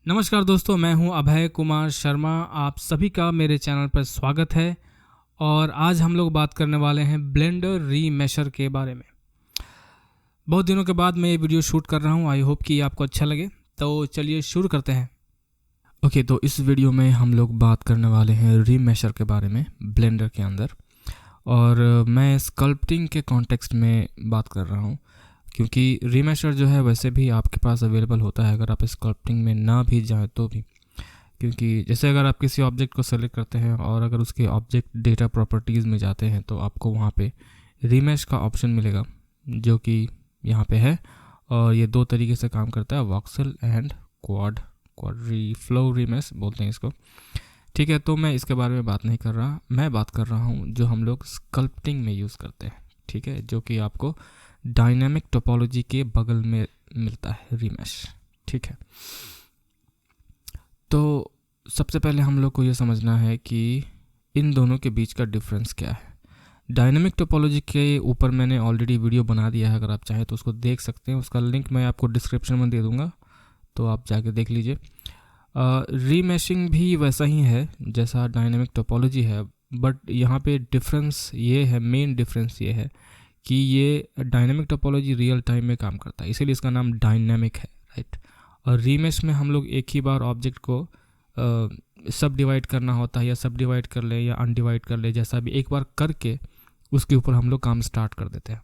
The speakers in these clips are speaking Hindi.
नमस्कार दोस्तों, मैं हूं अभय कुमार शर्मा। आप सभी का मेरे चैनल पर स्वागत है और आज हम लोग बात करने वाले हैं ब्लेंडर रीमेशर के बारे में। बहुत दिनों के बाद मैं ये वीडियो शूट कर रहा हूं। आई होप कि आपको अच्छा लगे। तो चलिए शुरू करते हैं। ओके, तो इस वीडियो में हम लोग बात करने वाले हैं रीमेशर के बारे में ब्लेंडर के अंदर, और मैं स्कल्पटिंग के कॉन्टेक्स्ट में बात कर रहा हूँ, क्योंकि रीमेशर जो है वैसे भी आपके पास अवेलेबल होता है अगर आप स्कल्पटिंग में ना भी जाएँ तो भी। क्योंकि जैसे अगर आप किसी ऑब्जेक्ट को सेलेक्ट करते हैं और अगर उसके ऑब्जेक्ट डेटा प्रॉपर्टीज़ में जाते हैं तो आपको वहाँ पे रीमेश का ऑप्शन मिलेगा, जो कि यहाँ पे है। और ये दो तरीके से काम करता है, वॉक्सेल एंड क्वाड्री फ्लो रीमेश बोलते हैं इसको। ठीक है, तो मैं इसके बारे में बात नहीं कर रहा, मैं बात कर रहा हूँ जो हम लोग स्कल्पटिंग में यूज़ करते हैं। ठीक है, जो कि आपको डायनामिक टोपोलॉजी के बगल में मिलता है रीमेश। ठीक है, तो सबसे पहले हम लोग को ये समझना है कि इन दोनों के बीच का डिफरेंस क्या है। डायनामिक टोपोलॉजी के ऊपर मैंने ऑलरेडी वीडियो बना दिया है, अगर आप चाहें तो उसको देख सकते हैं। उसका लिंक मैं आपको डिस्क्रिप्शन में दे दूँगा, तो आप जाके देख लीजिए। रीमेशिंग भी वैसा ही है जैसा डायनामिक टोपोलॉजी है, बट यहाँ पे डिफरेंस ये है, मेन डिफरेंस ये है कि ये डायनामिक टोपोलॉजी रियल टाइम में काम करता है, इसीलिए इसका नाम डायनामिक है, राइट। और रीमेश में हम लोग एक ही बार ऑब्जेक्ट को सब डिवाइड करना होता है, या सब डिवाइड कर ले या अनडिवाइड कर ले, जैसा भी एक बार करके उसके ऊपर हम लोग काम स्टार्ट कर देते हैं।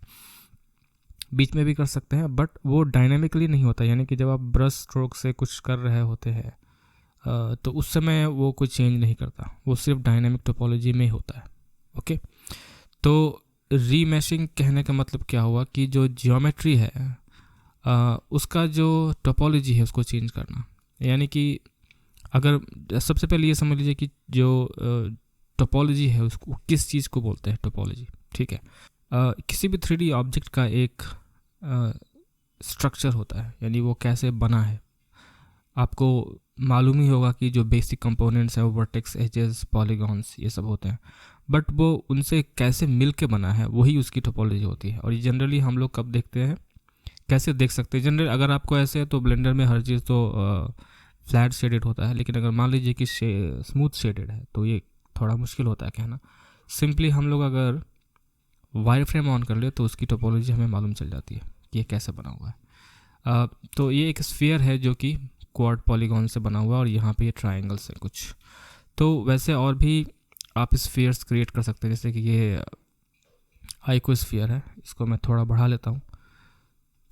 बीच में भी कर सकते हैं, बट वो डायनामिकली नहीं होता। यानी कि जब आप ब्रश स्ट्रोक से कुछ कर रहे होते हैं तो उस समय वो कुछ चेंज नहीं करता, वो सिर्फ डायनामिक टोपोलॉजी में होता है। ओके, तो रीमेशिंग कहने का मतलब क्या हुआ कि जो जियोमेट्री है उसका जो टोपोलॉजी है उसको चेंज करना। यानी कि अगर सबसे पहले ये समझ लीजिए कि जो टोपोलॉजी है उसको किस चीज़ को बोलते हैं, टोपोलॉजी। ठीक है, किसी भी 3D ऑब्जेक्ट का एक स्ट्रक्चर होता है, यानी वो कैसे बना है। आपको मालूम ही होगा कि जो बेसिक कंपोनेंट्स हैं वो वर्टेक्स, एजेस, पॉलीगॉन्स ये सब होते हैं, बट वो उनसे कैसे मिल के बना है वही उसकी टोपोलॉजी होती है। और ये जनरली हम लोग कब देखते हैं, कैसे देख सकते हैं जनरली। अगर आपको ऐसे है तो ब्लेंडर में हर चीज़ तो फ्लैट शेडेड होता है, लेकिन अगर मान लीजिए कि स्मूथ शेडेड है तो ये थोड़ा मुश्किल होता है कहना। सिंपली हम लोग अगर वायर फ्रेम ऑन कर ले तो उसकी टोपोलॉजी हमें मालूम चल जाती है कि ये कैसे बना हुआ है। तो ये एक स्फीयर है जो कि क्वाड पॉलीगॉन से बना हुआ है, और यहाँ पे ये ट्रायंगल्स है कुछ। तो वैसे और भी आप स्फीयर्स क्रिएट कर सकते हैं, जैसे कि ये आइको स्फीयर है, इसको मैं थोड़ा बढ़ा लेता हूँ।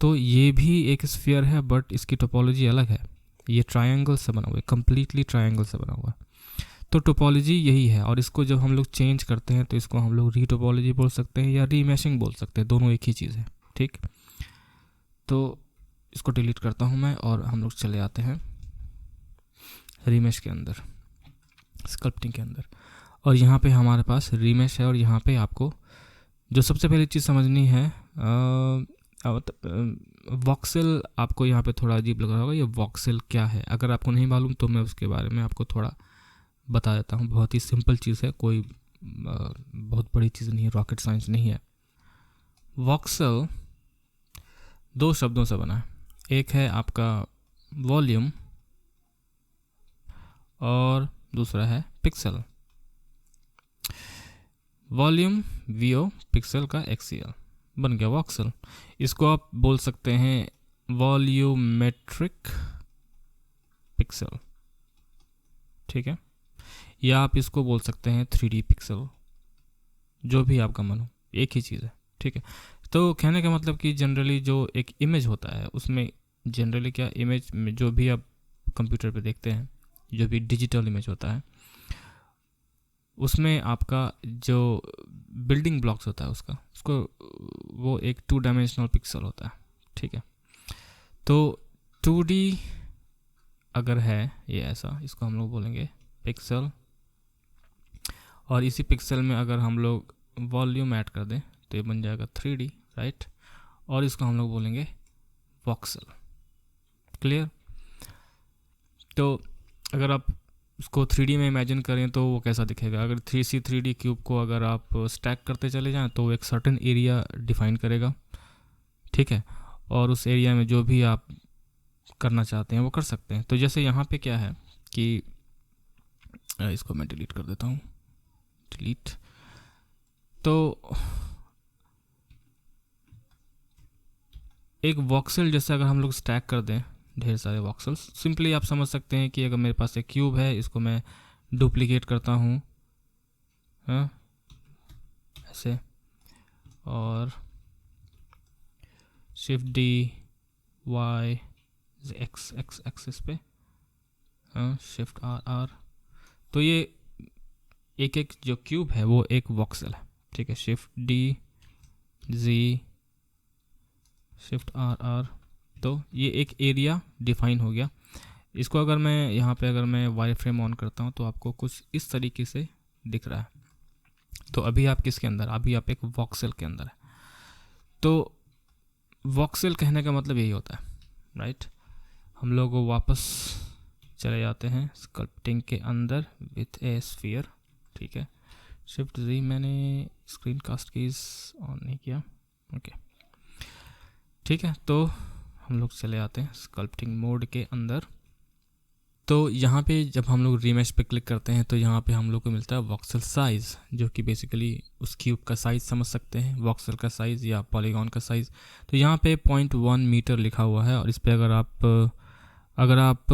तो ये भी एक स्फीयर है, बट इसकी टोपोलॉजी अलग है। ये ट्रायंगल से बना हुआ है, कम्प्लीटली ट्रायंगल से बना हुआ है। तो टोपोलॉजी यही है, और इसको जब हम लोग चेंज करते हैं तो इसको हम लोग री टोपोलॉजी बोल सकते हैं या रीमेशिंग बोल सकते हैं, दोनों एक ही चीज़ है। ठीक, तो इसको डिलीट करता हूँ मैं, और हम लोग चले आते हैं रीमेश के अंदर, स्कल्पटिंग के अंदर। और यहाँ पे हमारे पास रीमेश है, और यहाँ पे आपको जो सबसे पहली चीज़ समझनी है, वॉक्सेल आपको यहाँ पे थोड़ा अजीब लग रहा होगा। ये वॉक्सेल क्या है, अगर आपको नहीं मालूम तो मैं उसके बारे में आपको थोड़ा बता देता हूँ। बहुत ही सिंपल चीज़ है, कोई बहुत बड़ी चीज़ नहीं है, रॉकेट साइंस नहीं है। वॉक्सेल दो शब्दों से बना है, एक है आपका वॉल्यूम और दूसरा है पिक्सल। वॉल्यूम वीओ, पिक्सल का एक्सीएल, बन गया वॉक्सेल। इसको आप बोल सकते हैं वॉल्यूमेट्रिक पिक्सल, ठीक है, या आप इसको बोल सकते हैं 3D पिक्सल, जो भी आपका मन हो, एक ही चीज़ है। ठीक है, तो कहने का मतलब कि जनरली जो एक इमेज होता है उसमें जनरली क्या, इमेज में जो भी आप कंप्यूटर पे देखते हैं, जो भी डिजिटल इमेज होता है उसमें आपका जो बिल्डिंग ब्लॉक्स होता है उसको वो एक 2 डायमेंशनल पिक्सल होता है। ठीक है, तो 2D अगर है ये ऐसा, इसको हम लोग बोलेंगे पिक्सल, और इसी पिक्सल में अगर हम लोग वॉल्यूम ऐड कर दें तो ये बन जाएगा 3D, राइट। और इसको हम लोग बोलेंगे वॉक्सेल। क्लियर? तो अगर आप उसको 3D में इमेजिन करें तो वो कैसा दिखेगा। अगर 3D क्यूब को अगर आप स्टैक करते चले जाएं तो एक सर्टेन एरिया डिफाइन करेगा, ठीक है, और उस एरिया में जो भी आप करना चाहते हैं वो कर सकते हैं। तो जैसे यहाँ पे क्या है कि इसको मैं डिलीट कर देता हूँ, डिलीट। तो एक वॉक्सल जैसे अगर हम लोग स्टैक कर दें ढेर सारे वॉक्सल्स, सिंपली आप समझ सकते हैं कि अगर मेरे पास एक क्यूब है, इसको मैं डुप्लीकेट करता हूँ, हाँ, ऐसे, और shift D Y X X axis पे, हाँ, शिफ्ट आर आर, तो ये एक एक जो क्यूब है वो एक वॉक्सल है, ठीक है। Shift D G shift R R, तो ये एक एरिया डिफाइन हो गया। इसको अगर मैं यहाँ पे अगर मैं वाई फ्रेम ऑन करता हूँ तो आपको कुछ इस तरीके से दिख रहा है। तो अभी आप किसके अंदर, अभी आप एक वॉक्सल के अंदर है। तो वॉक्सल कहने का मतलब यही होता है, राइट। हम लोग वापस चले जाते हैं स्कल्पटिंग के अंदर विथ ए स्फीयर, ठीक है। शिफ्ट जी, मैंने स्क्रीन कास्ट कीज ऑन नहीं किया, ओके, ठीक है। तो हम लोग चले आते हैं स्कल्पटिंग मोड के अंदर। तो यहाँ पे जब हम लोग रीमेश पे क्लिक करते हैं तो यहाँ पे हम लोग को मिलता है वॉक्सल साइज़, जो कि बेसिकली उस क्यूब का साइज़ समझ सकते हैं, वॉक्सल का साइज़ या पॉलीगॉन का साइज़। तो यहाँ पे 0.1 मीटर लिखा हुआ है, और इस पे अगर आप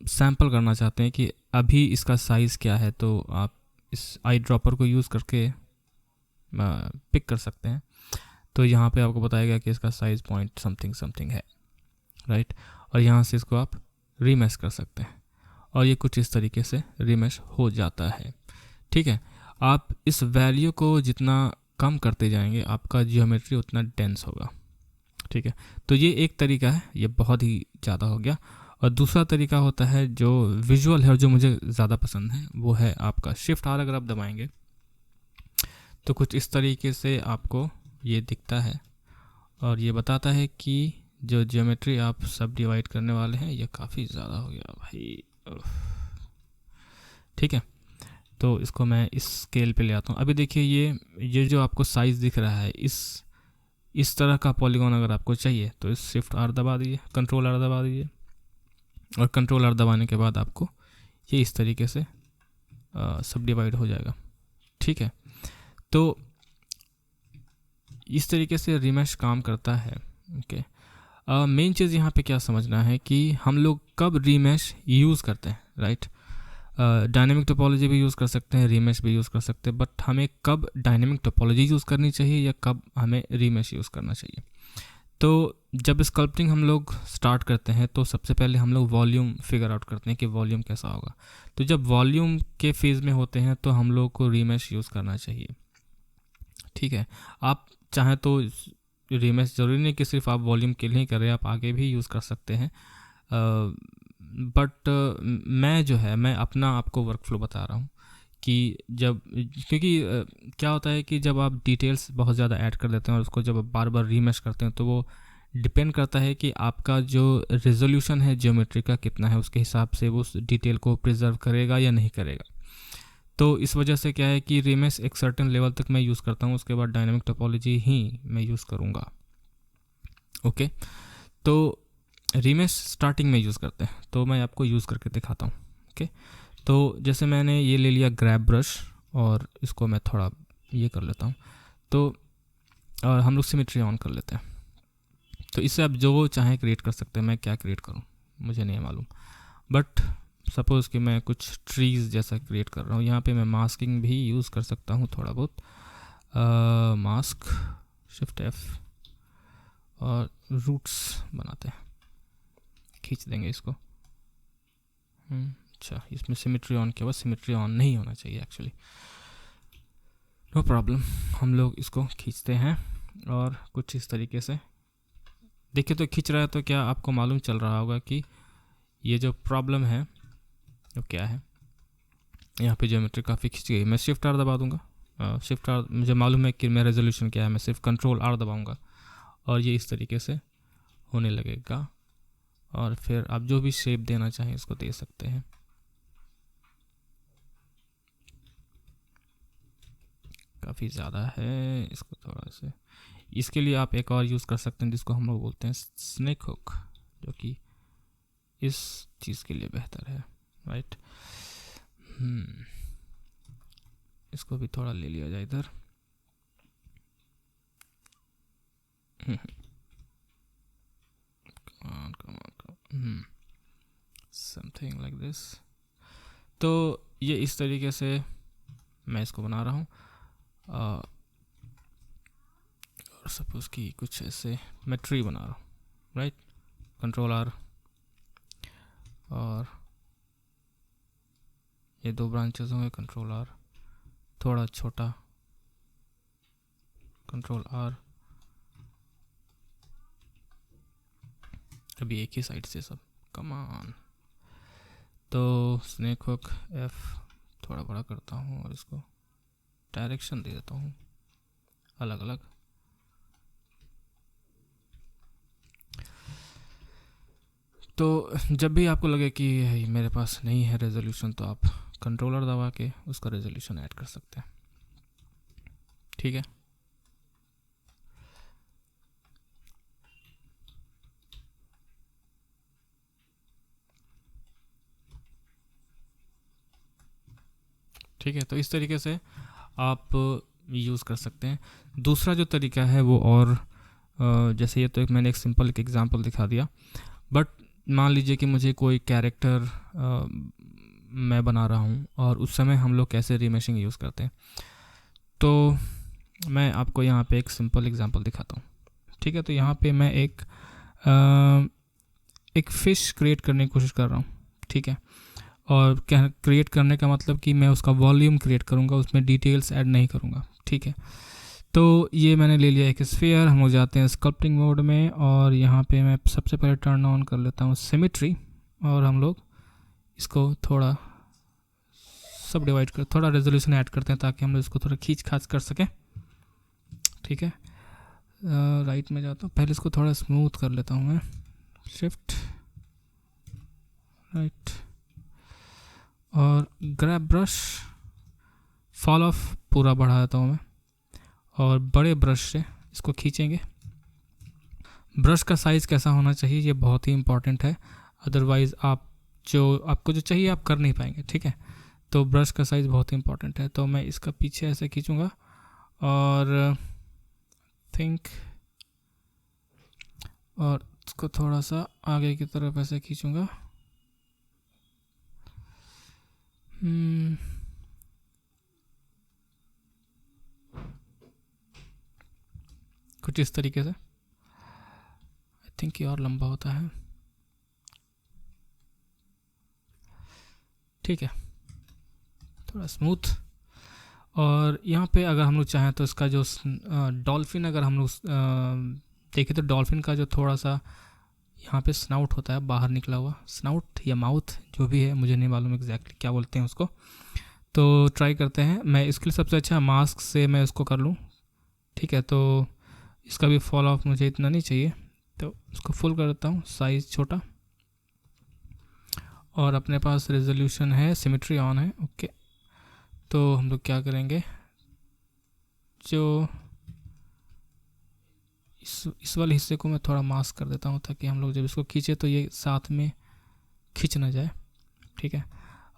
सैम्पल करना चाहते हैं कि अभी इसका साइज़ क्या है, तो आप इस आई ड्रॉपर को यूज़ करके पिक कर सकते हैं। तो यहाँ पे आपको बताएगा कि इसका साइज़ पॉइंट समथिंग समथिंग है, राइट। और यहाँ से इसको आप रीमेश कर सकते हैं, और ये कुछ इस तरीके से रीमेश हो जाता है, ठीक है। आप इस वैल्यू को जितना कम करते जाएंगे आपका जियोमेट्री उतना डेंस होगा, ठीक है। तो ये एक तरीका है, ये बहुत ही ज़्यादा हो गया। और दूसरा तरीका होता है जो विजुअल है और जो मुझे ज़्यादा पसंद है, वो है आपका शिफ्ट आर। अगर आप दबाएंगे तो कुछ इस तरीके से आपको ये दिखता है, और ये बताता है कि जो ज्योमेट्री आप सब डिवाइड करने वाले हैं ये काफ़ी ज़्यादा हो गया भाई, ठीक है। तो इसको मैं इस स्केल पे ले आता हूँ। अभी देखिए ये जो आपको साइज़ दिख रहा है, इस तरह का पॉलीगॉन अगर आपको चाहिए तो इस शिफ्ट आर दबा दीजिए, कंट्रोल आर दबा दीजिए, और कंट्रोल आर दबाने के बाद आपको ये इस तरीके से सब डिवाइड हो जाएगा, ठीक है। तो इस तरीके से रीमेश काम करता है, ओके। मेन चीज़ यहाँ पे क्या समझना है कि हम लोग कब रीमेश यूज़ करते हैं, राइट। डायनेमिक टोपोलॉजी भी यूज़ कर सकते हैं, रीमेश भी यूज़ कर सकते हैं, बट हमें कब डायनेमिक टोपोलॉजी यूज़ करनी चाहिए या कब हमें रीमेश यूज़ करना चाहिए। तो जब स्कल्पटिंग हम लोग स्टार्ट करते हैं तो सबसे पहले हम लोग वॉल्यूम फिगर आउट करते हैं कि वॉल्यूम कैसा होगा। तो जब वॉल्यूम के फेज़ में होते हैं तो हम लोग को रीमेश यूज़ करना चाहिए, ठीक है। आप चाहें तो रीमेश ज़रूरी नहीं कि सिर्फ आप वॉल्यूम के लिए ही करें, आप आगे भी यूज़ कर सकते हैं। बट मैं जो है मैं अपना आपको वर्कफ्लो बता रहा हूँ कि जब, क्योंकि क्या होता है कि जब आप डिटेल्स बहुत ज़्यादा ऐड कर देते हैं और उसको जब आप बार बार रीमेश करते हैं तो वो डिपेंड करता है कि आपका जो रेजोल्यूशन है ज्योमेट्री का कितना है, उसके हिसाब से वो उस डिटेल को प्रिजर्व करेगा या नहीं करेगा। तो इस वजह से क्या है कि रीमेश एक सर्टेन लेवल तक मैं यूज़ करता हूँ, उसके बाद डायनेमिक टोपोलॉजी ही मैं यूज़ करूँगा, ओके। तो रीमेश स्टार्टिंग में यूज़ करते हैं, तो मैं आपको यूज़ करके दिखाता हूँ, ओके। तो जैसे मैंने ये ले लिया ग्रैब ब्रश, और इसको मैं थोड़ा ये कर लेता हूँ, तो और हम लोग सिमेट्री ऑन कर लेते हैं। तो इससे आप जो चाहें क्रिएट कर सकते हैं। मैं क्या क्रिएट करूँ मुझे नहीं मालूम, बट सपोज़ कि मैं कुछ ट्रीज़ जैसा क्रिएट कर रहा हूँ। यहाँ पे मैं मास्किंग भी यूज़ कर सकता हूँ थोड़ा बहुत, मास्क, शिफ्ट एफ, और रूट्स बनाते हैं, खींच देंगे इसको। अच्छा, इसमें सिमेट्री ऑन किया हुआ, सिमेट्री ऑन नहीं होना चाहिए एक्चुअली, नो प्रॉब्लम। हम लोग इसको खींचते हैं और कुछ इस तरीके से देखिए। तो खींच रहा है तो क्या आपको मालूम चल रहा होगा कि ये जो प्रॉब्लम है वो क्या है। यहाँ पे ज्योमेट्री काफ़ी खींच गई। मैं शिफ्ट आर दबा दूंगा, शिफ्ट आर, मुझे मालूम है कि मेरा रेजोल्यूशन क्या है, मैं सिर्फ कंट्रोल आर दबाऊंगा और ये इस तरीके से होने लगेगा। और फिर आप जो भी शेप देना चाहें इसको दे सकते हैं। काफ़ी ज़्यादा है, इसको थोड़ा से, इसके लिए आप एक और यूज़ कर सकते हैं जिसको हम लोग बोलते हैं स्नेक हुक, जो कि इस चीज़ के लिए बेहतर है, राइट। इसको भी थोड़ा ले लिया जाए इधर। Something like this. तो ये इस तरीके से मैं इसको बना रहा हूँ। और सपोज कि कुछ ऐसे मैं ट्री बना रहा हूँ, राइट। कंट्रोल आर, और ये 2 ब्रांचेस होंगे, कंट्रोल आर, थोड़ा छोटा, कंट्रोल आर, अभी एक ही साइड से सब, कम ऑन। तो स्नेक हुक F थोड़ा बड़ा करता हूँ और इसको डायरेक्शन दे देता हूँ अलग अलग। तो जब भी आपको लगे कि मेरे पास नहीं है रेजोल्यूशन, तो आप कंट्रोलर दबा के उसका रेजोल्यूशन ऐड कर सकते हैं, ठीक है। ठीक है, तो इस तरीके से आप यूज़ कर सकते हैं। दूसरा जो तरीका है वो, और जैसे ये तो मैंने एक सिंपल एक एग्जांपल दिखा दिया, बट मान लीजिए कि मुझे कोई कैरेक्टर मैं बना रहा हूँ और उस समय हम लोग कैसे रीमेशिंग यूज़ करते हैं, तो मैं आपको यहाँ पे एक सिंपल एग्जांपल दिखाता हूँ, ठीक है। तो यहाँ पे मैं एक फ़िश क्रिएट करने की कोशिश कर रहा हूँ, ठीक है। और क्या क्रिएट करने का मतलब कि मैं उसका वॉल्यूम क्रिएट करूँगा, उसमें डिटेल्स ऐड नहीं करूँगा, ठीक है। तो ये मैंने ले लिया एक स्फीयर। हम लोग जाते हैं स्कल्पटिंग मोड में, और यहाँ पे मैं सबसे पहले टर्न ऑन कर लेता हूँ सिमेट्री, और हम लोग इसको थोड़ा सब डिवाइड कर, थोड़ा रेजोल्यूशन ऐड करते हैं ताकि हम लोग इसको थोड़ा खींच खाच कर सकें, ठीक है। राइट में जाता हूँ, पहले इसको थोड़ा स्मूथ कर लेता हूँ मैं, शिफ्ट राइट, और ग्रैब ब्रश, फॉल ऑफ पूरा बढ़ा देता हूँ मैं, और बड़े ब्रश से इसको खींचेंगे। ब्रश का साइज़ कैसा होना चाहिए ये बहुत ही इंपॉर्टेंट है, अदरवाइज़ आपको जो चाहिए आप कर नहीं पाएंगे, ठीक है। तो ब्रश का साइज़ बहुत ही इंपॉर्टेंट है। तो मैं इसका पीछे ऐसे खींचूँगा और और इसको थोड़ा सा आगे की तरफ ऐसे खींचूँगा। कुछ इस तरीके से। आई थिंक ये और लंबा होता है, ठीक है, थोड़ा स्मूथ। और यहाँ पे अगर हम लोग चाहें तो इसका जो डॉल्फिन, अगर हम लोग देखें तो डॉल्फिन का जो थोड़ा सा यहाँ पे स्नाउट होता है बाहर निकला हुआ, स्नाउट या माउथ जो भी है, मुझे नहीं मालूम एग्जैक्टली क्या बोलते हैं उसको। तो ट्राई करते हैं, मैं इसके लिए सबसे अच्छा मास्क से मैं इसको कर लूँ, ठीक है। तो इसका भी फॉल ऑफ मुझे इतना नहीं चाहिए, तो इसको फुल कर देता हूँ, साइज़ छोटा, और अपने पास रेजोल्यूशन है, सिमेट्री ऑन है, ओके। तो हम लोग क्या करेंगे, जो इस वाले हिस्से को मैं थोड़ा मास्क कर देता हूँ ताकि हम लोग जब इसको खींचे तो ये साथ में खींच ना जाए, ठीक है।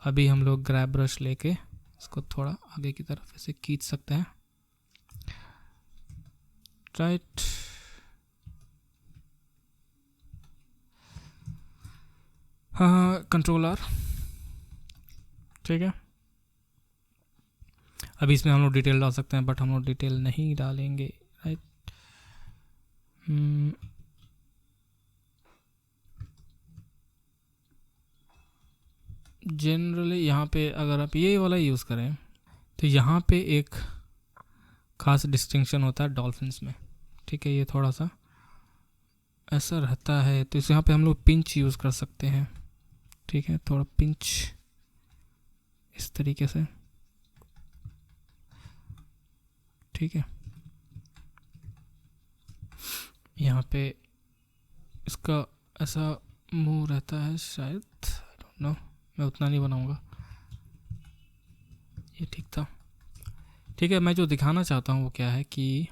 अभी हम लोग ग्रैब ब्रश लेके इसको थोड़ा आगे की तरफ ऐसे खींच सकते हैं, राइट। हाँ, कंट्रोल आर, ठीक है। अभी इसमें हम लोग डिटेल डाल सकते हैं, बट हम लोग डिटेल नहीं डालेंगे, राइट। जनरली यहाँ पे अगर आप ये वाला यूज़ करें तो यहाँ पे एक खास डिस्टिंक्शन होता है डॉल्फिन्स में, ठीक है। ये थोड़ा सा ऐसा रहता है, तो इस यहाँ पे हम लोग पिंच यूज़ कर सकते हैं, ठीक है। थोड़ा पिंच इस तरीके से, ठीक है। यहाँ पे इसका ऐसा मुंह रहता है शायद, आई डोंट नो, मैं उतना नहीं बनाऊंगा, ये ठीक था, ठीक है। मैं जो दिखाना चाहता हूँ वो क्या है कि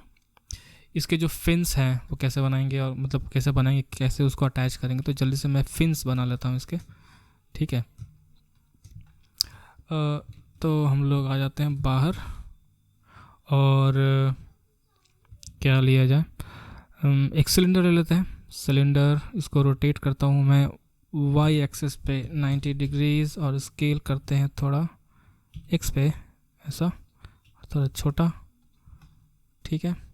इसके जो फिन्स हैं वो कैसे बनाएंगे, और मतलब कैसे बनाएंगे, कैसे उसको अटैच करेंगे। तो जल्दी से मैं फिन्स बना लेता हूँ इसके, ठीक है। तो हम लोग आ जाते हैं बाहर, और क्या लिया जाए, एक सिलेंडर ले लेते हैं। सिलेंडर, इसको रोटेट करता हूँ मैं वाई एक्सिस पे 90 डिग्रीज, और स्केल करते हैं थोड़ा एक्स पे, ऐसा थोड़ा छोटा, ठीक है।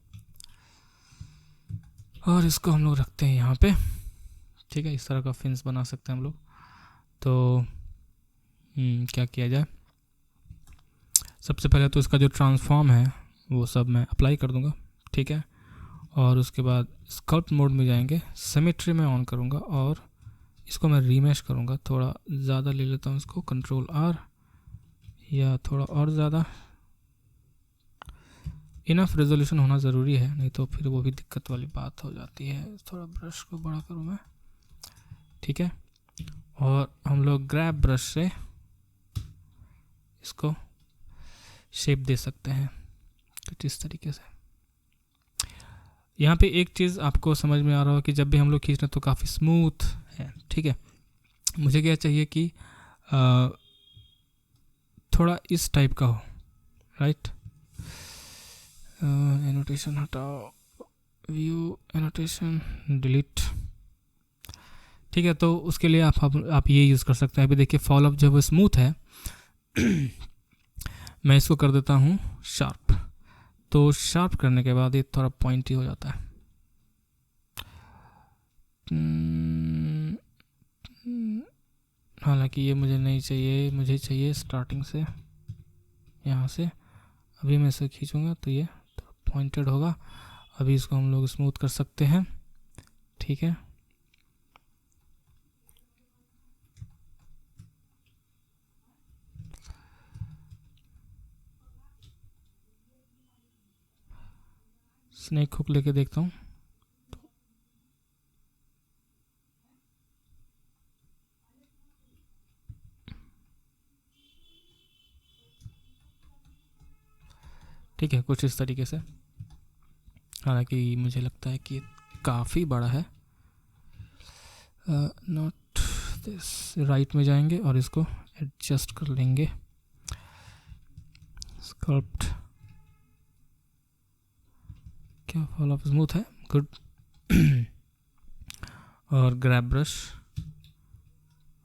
और इसको हम लोग रखते हैं यहाँ पे, ठीक है। इस तरह का फिन्स बना सकते हैं हम लोग। तो क्या किया जाए, सबसे पहले तो इसका जो ट्रांसफॉर्म है वो सब मैं अप्लाई कर दूंगा, ठीक है। और उसके बाद स्कल्प्ट मोड में जाएंगे, सिमेट्री में ऑन करूंगा, और इसको मैं रीमेश करूंगा। थोड़ा ज़्यादा ले लेता हूँ इसको, कंट्रोल आर, या थोड़ा और ज़्यादा। इनफ रेजोल्यूशन होना ज़रूरी है, नहीं तो फिर वो भी दिक्कत वाली बात हो जाती है। थोड़ा ब्रश को बड़ा करूँ मैं, ठीक है। और हम लोग ग्रैब ब्रश से इसको शेप दे सकते हैं कुछ इस तरीके से। यहाँ पे एक चीज़ आपको समझ में आ रहा हो कि जब भी हम लोग खींच रहे हैं तो काफ़ी स्मूथ है, ठीक है। मुझे क्या चाहिए कि थोड़ा इस टाइप का हो, राइट। एनोटेशन हटाओ, व्यू एनोटेशन डिलीट, ठीक है। तो उसके लिए आप ये यूज़ कर सकते हैं। अभी देखिए फॉल अप जब स्मूथ है मैं इसको कर देता हूँ शार्प। तो शार्प करने के बाद ये थोड़ा पॉइंटी हो जाता है। हालांकि ये मुझे नहीं चाहिए, मुझे चाहिए स्टार्टिंग से, यहाँ से। अभी मैं इसे खींचूँगा तो ये थोड़ा पॉइंटेड होगा। अभी इसको हम लोग स्मूथ कर सकते हैं, ठीक है। स्नेक हुक लेके देखता हूँ। ठीक है, कुछ इस तरीके से। हालांकि मुझे लगता है कि काफ़ी बड़ा है। नॉट दिस, राइट में जाएंगे और इसको एडजस्ट कर लेंगे। स्कल्प्ट, क्या फॉल ऑफ स्मूथ है, गुड। और ग्रैब ब्रश,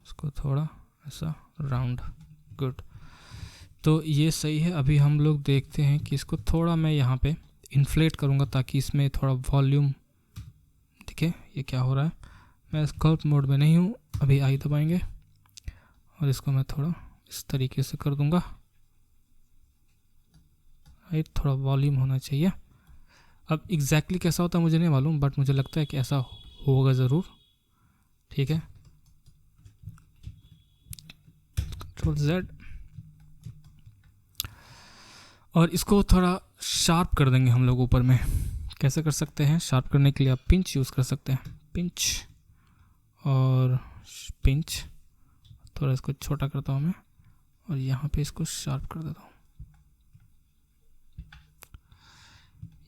इसको थोड़ा ऐसा राउंड, गुड। तो ये सही है। अभी हम लोग देखते हैं कि इसको थोड़ा मैं यहाँ पे इन्फ्लेट करूँगा ताकि इसमें थोड़ा वॉल्यूम दिखे। ये क्या हो रहा है, मैं स्कल्प्ट मोड में नहीं हूँ अभी। आई दबाएंगे और इसको मैं थोड़ा इस तरीके से कर दूँगा, राइट। थोड़ा वॉल्यूम होना चाहिए। अब एग्जैक्टली कैसा होता है मुझे नहीं मालूम, बट मुझे लगता है कि ऐसा होगा ज़रूर, ठीक है। कंट्रोल Z, और इसको थोड़ा शार्प कर देंगे हम लोग ऊपर में। कैसे कर सकते हैं, शार्प करने के लिए आप पिंच यूज़ कर सकते हैं, पिंच और पिंच। थोड़ा इसको छोटा करता हूँ मैं, और यहाँ पे इसको शार्प कर देता हूँ।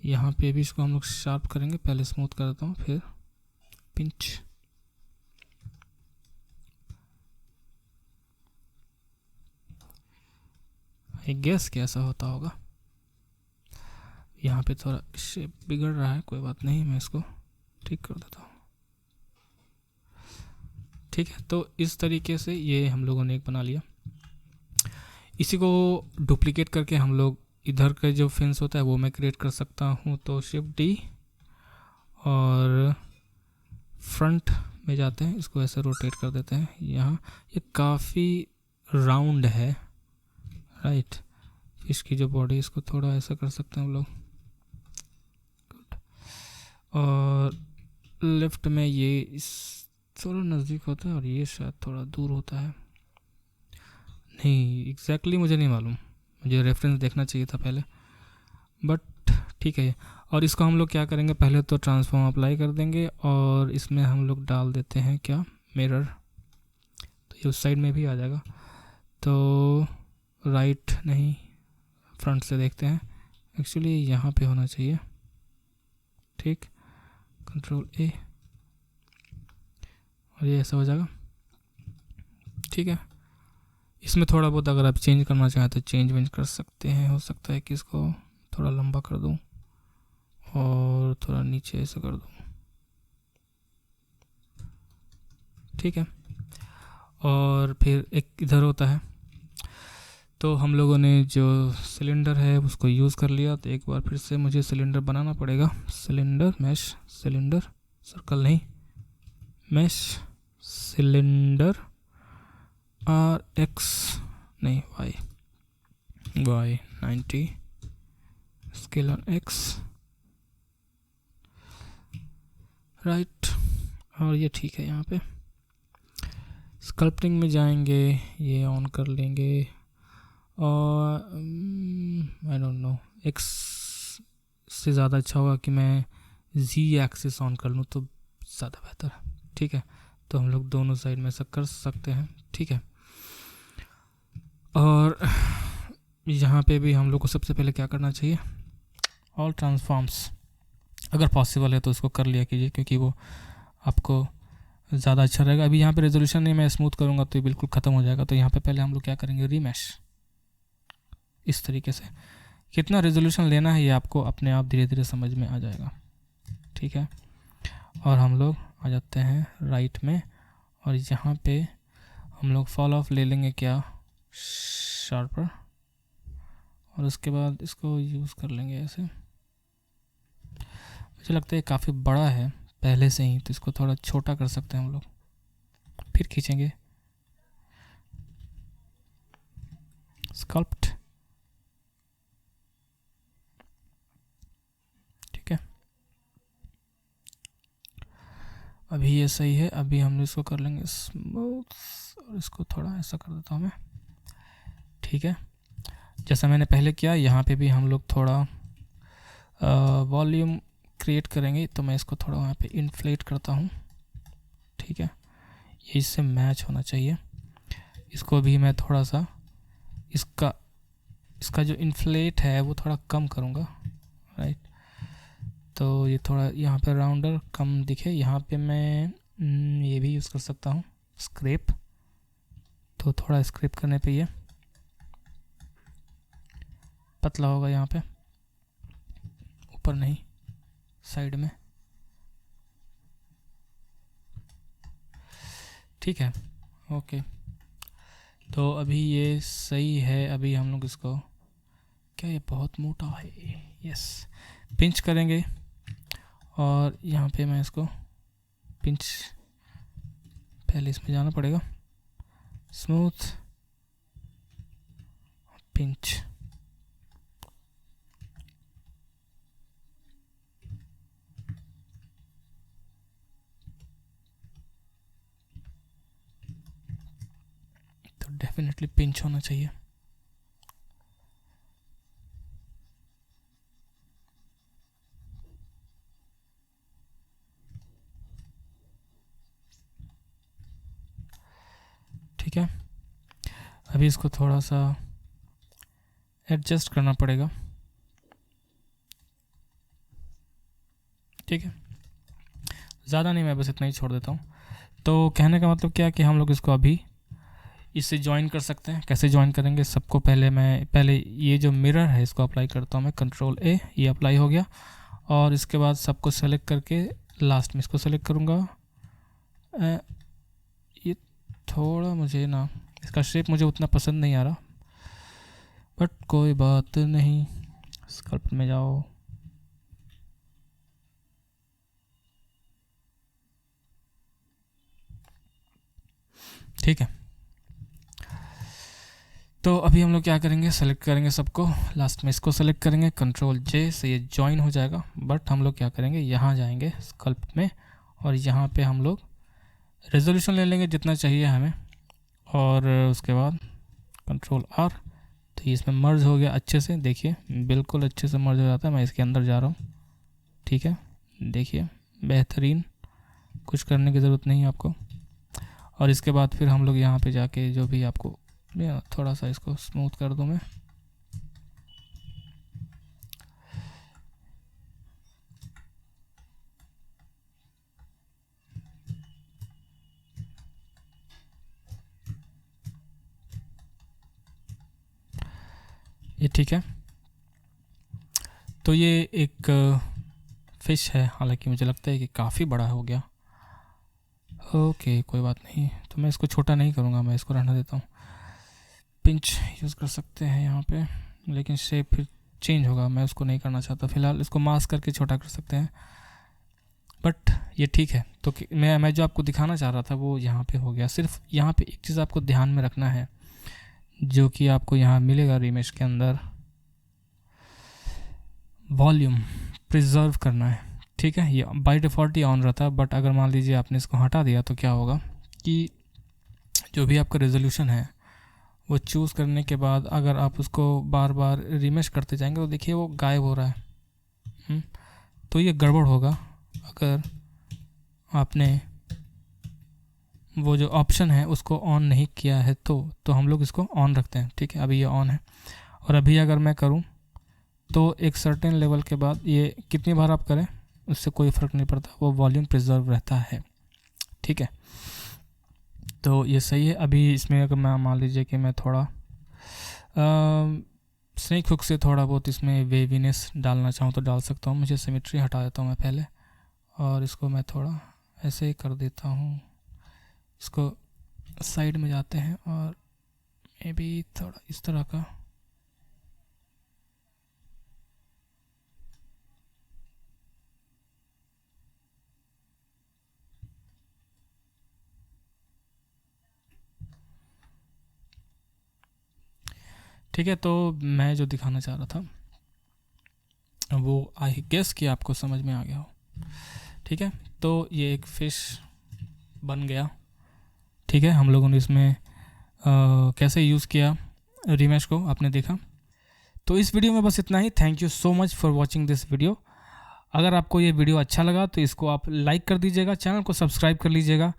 यहाँ पे भी इसको हम लोग शार्प करेंगे, पहले स्मूथ कर देता हूँ फिर पिंच। आई गेस कैसा होता होगा। यहाँ पे थोड़ा शेप बिगड़ रहा है, कोई बात नहीं, मैं इसको ठीक कर देता हूँ, ठीक है। तो इस तरीके से ये हम लोगों ने एक बना लिया। इसी को डुप्लीकेट करके हम लोग इधर का जो फिन्स होता है वो मैं क्रिएट कर सकता हूँ। तो शिफ्ट D और फ्रंट में जाते हैं, इसको ऐसे रोटेट कर देते हैं। यहाँ ये काफ़ी राउंड है, राइट। इसकी जो बॉडी, इसको थोड़ा ऐसा कर सकते हैं हम लोग, गुड। और लेफ्ट में ये इस थोड़ा नज़दीक होता है और ये शायद थोड़ा दूर होता है, नहीं एग्जैक्टली मुझे नहीं मालूम, मुझे रेफरेंस देखना चाहिए था पहले, बट ठीक है। और इसको हम लोग क्या करेंगे, पहले तो ट्रांसफॉर्म अप्लाई कर देंगे और इसमें हम लोग डाल देते हैं क्या, मिरर। तो ये उस साइड में भी आ जाएगा। तो राइट नहीं, फ्रंट से देखते हैं। एक्चुअली यहाँ पे होना चाहिए, ठीक, कंट्रोल ए, और ये ऐसा हो जाएगा। ठीक है, इसमें थोड़ा बहुत अगर आप चेंज करना चाहें तो चेंज वेंज कर सकते हैं। हो सकता है कि इसको थोड़ा लंबा कर दूं और थोड़ा नीचे ऐसे कर दूं। ठीक है, और फिर एक इधर होता है, तो हम लोगों ने जो सिलेंडर है उसको यूज़ कर लिया, तो एक बार फिर से मुझे सिलेंडर बनाना पड़ेगा। सिलेंडर मैश, सिलेंडर सर्कल नहीं, मैश सिलेंडर आर एक्स नहीं Y, Y 90 scale on X, right. और ये ठीक है। यहाँ पे स्कल्पटिंग में जाएंगे, ये ऑन कर लेंगे, और आई डोंट नो, एक्स से ज़्यादा अच्छा होगा कि मैं जी एक्सिस ऑन कर लूँ तो ज़्यादा बेहतर है। ठीक है, तो हम लोग दोनों साइड में ऐसा कर सकते हैं। ठीक है, और यहाँ पे भी हम लोग को सबसे पहले क्या करना चाहिए, ऑल ट्रांसफॉर्म्स अगर पॉसिबल है तो उसको कर लिया कीजिए, क्योंकि वो आपको ज़्यादा अच्छा रहेगा। अभी यहाँ पे रेजोल्यूशन नहीं, मैं स्मूथ करूँगा तो ये बिल्कुल ख़त्म हो जाएगा। तो यहाँ पे पहले हम लोग क्या करेंगे, रीमैश, इस तरीके से। कितना रेजोल्यूशन लेना है ये आपको अपने आप धीरे धीरे समझ में आ जाएगा। ठीक है, और हम लोग आ जाते हैं राइट में, और यहाँ पे हम लोग फॉल ऑफ ले लेंगे क्या, शार्पर, और उसके बाद इसको यूज़ कर लेंगे ऐसे। मुझे लगता है काफ़ी बड़ा है पहले से ही, तो इसको थोड़ा छोटा कर सकते हैं हम लोग, फिर खींचेंगे स्कल्प्ट। ठीक है, अभी ये सही है। अभी हम इसको कर लेंगे स्मूथ, और इसको थोड़ा ऐसा कर देता हूँ मैं। ठीक है, जैसा मैंने पहले किया, यहाँ पे भी हम लोग थोड़ा वॉल्यूम क्रिएट करेंगे, तो मैं इसको थोड़ा वहाँ पे इन्फ्लेट करता हूँ। ठीक है, ये इससे मैच होना चाहिए। इसको भी मैं थोड़ा सा इसका जो इन्फ्लेट है वो थोड़ा कम करूँगा, राइट। तो ये थोड़ा यहाँ पे राउंडर कम दिखे। यहाँ पे मैं ये भी यूज़ कर सकता हूँ, स्क्रैप। तो थोड़ा स्क्रैप करने पे ये पतला होगा, यहाँ पे ऊपर नहीं, साइड में। ठीक है, ओके। तो अभी ये सही है। अभी हम लोग इसको, क्या ये बहुत मोटा है, यस, पिंच करेंगे, और यहाँ पे मैं इसको पिंच, पहले इसमें जाना पड़ेगा, स्मूथ पिंच। तो डेफिनेटली पिंच होना चाहिए। ठीक है, अभी इसको थोड़ा सा एडजस्ट करना पड़ेगा। ठीक है, ज़्यादा नहीं, मैं बस इतना ही छोड़ देता हूँ। तो कहने का मतलब क्या है कि हम लोग इसको अभी इससे ज्वाइन कर सकते हैं। कैसे ज्वाइन करेंगे, सबको पहले ये जो मिरर है इसको अप्लाई करता हूँ मैं, कंट्रोल ए, ये अप्लाई हो गया। और इसके बाद सबको सेलेक्ट करके लास्ट में इसको सेलेक्ट करूँगा। ये थोड़ा मुझे ना, इसका शेप मुझे उतना पसंद नहीं आ रहा, बट कोई बात नहीं। स्कल्प्ट में जाओ, ठीक है। तो अभी हम लोग क्या करेंगे, सेलेक्ट करेंगे सबको, लास्ट में इसको सेलेक्ट करेंगे, कंट्रोल जे से ये ज्वाइन हो जाएगा। बट हम लोग क्या करेंगे, यहाँ जाएंगे स्कल्प्ट में, और यहाँ पे हम लोग रेजोल्यूशन ले लेंगे जितना चाहिए हमें, और उसके बाद कंट्रोल आर। तो ये इसमें मर्ज हो गया अच्छे से, देखिए बिल्कुल अच्छे से मर्ज हो जाता है। मैं इसके अंदर जा रहा हूँ, ठीक है, देखिए बेहतरीन, कुछ करने की ज़रूरत नहीं है आपको। और इसके बाद फिर हम लोग यहाँ पे जाके जो भी आपको, थोड़ा सा इसको स्मूथ कर दूँ मैं, ये ठीक है। तो ये एक फ़िश है, हालांकि मुझे लगता है कि काफ़ी बड़ा हो गया। ओके कोई बात नहीं, तो मैं इसको छोटा नहीं करूँगा, मैं इसको रहने देता हूँ। पिंच यूज़ कर सकते हैं यहाँ पे, लेकिन शेप फिर चेंज होगा, मैं उसको नहीं करना चाहता। फ़िलहाल इसको मास्क करके छोटा कर सकते हैं, बट ये ठीक है। तो मैं जो आपको दिखाना चाह रहा था वो यहाँ पे हो गया। सिर्फ यहाँ पे एक चीज़ आपको ध्यान में रखना है, जो कि आपको यहाँ मिलेगा रीमेश के अंदर, वॉल्यूम प्रिजर्व करना है, ठीक है। ये बाय डिफ़ॉल्ट ही ऑन रहता है, बट अगर मान लीजिए आपने इसको हटा दिया तो क्या होगा कि जो भी आपका रेजोल्यूशन है वो चूज़ करने के बाद अगर आप उसको बार बार रिमेश करते जाएंगे तो देखिए वो गायब हो रहा है। तो ये गड़बड़ होगा अगर आपने वो जो ऑप्शन है उसको ऑन नहीं किया है। तो हम लोग इसको ऑन रखते हैं, ठीक है। अभी ये ऑन है, और अभी अगर मैं करूं तो एक सर्टेन लेवल के बाद ये कितनी बार आप करें उससे कोई फ़र्क नहीं पड़ता, वो वॉल्यूम प्रिजर्व रहता है, ठीक है। तो ये सही है। अभी इसमें अगर मैं मान लीजिए कि मैं थोड़ा स्नेक हुक से थोड़ा बहुत इसमें वेवीनेस डालना चाहूँ तो डाल सकता हूँ। मुझे सिमेट्री हटा देता हूँ मैं पहले, और इसको मैं थोड़ा ऐसे ही कर देता हूँ। इसको साइड में जाते हैं और मे बी थोड़ा इस तरह का। ठीक है, तो मैं जो दिखाना चाह रहा था वो आई गेस कि आपको समझ में आ गया हो, ठीक है। तो ये एक फ़िश बन गया, ठीक है। हम लोगों ने इसमें कैसे यूज़ किया रीमेश को आपने देखा। तो इस वीडियो में बस इतना ही। Thank you so much for watching this video. अगर आपको ये वीडियो अच्छा लगा तो इसको आप लाइक कर दीजिएगा, चैनल को सब्सक्राइब कर लीजिएगा,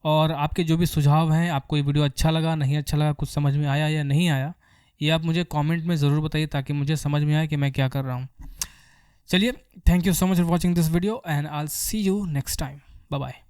और आपके जो भी सुझाव हैं, आपको ये वीडियो अच्छा लगा नहीं अच्छा लगा, कुछ समझ में आया या नहीं आया, ये आप मुझे कमेंट में ज़रूर बताइए ताकि मुझे समझ में आए कि मैं क्या कर रहा हूँ। चलिए, thank you so much for watching this video and I will see you next time. Bye bye.